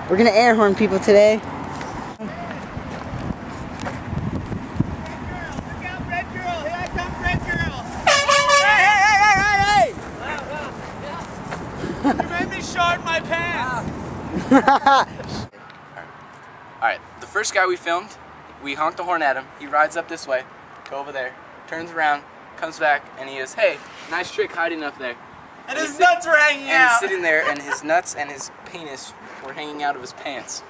We're gonna air horn people today. You made me short my pants! Alright, the first guy we filmed, we honked the horn at him. He rides up this way, go over there, turns around, comes back, and he goes, "Hey, nice trick hiding up there." And his nuts were hanging out! And he's sitting there, and his nuts and his penis were hanging out of his pants.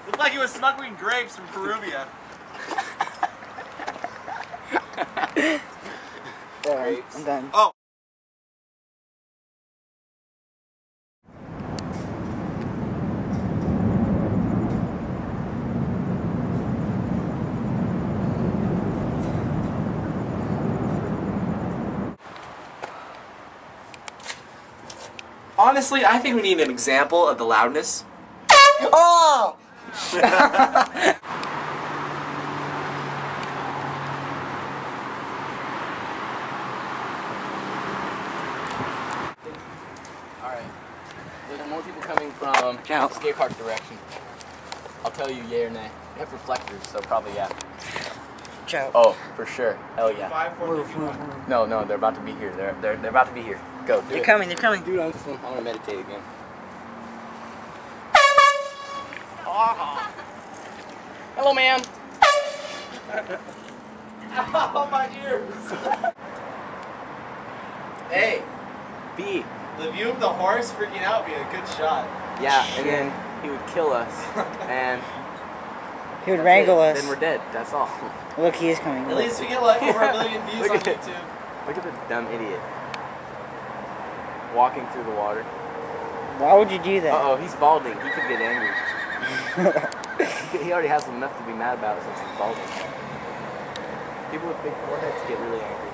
Looked like he was smuggling grapes from Peruvia. I'm done. Oh. Honestly, I think we need an example of the loudness. Oh! Alright, there's more people coming from the skate park direction. I'll tell you yay or nay. They have reflectors, so probably yeah. Ciao. Oh, for sure. Hell yeah. Move. No, they're about to be here. They're about to be here. Go, do They're it. coming, they're coming. Dude, I want to meditate again. Hello, ma'am. Oh, my ears! Hey, B. the view of the horse freaking out would be a good shot. Yeah, and then he would kill us, and He would wrangle us. then we're dead. That's all. Look, he is coming. At least we get like over 1 million views Look on at it. YouTube. Look at the dumb idiot walking through the water. Why would you do that? Uh-oh, he's balding. He could get angry. He already has enough to be mad about since he's balding. People with big foreheads get really angry.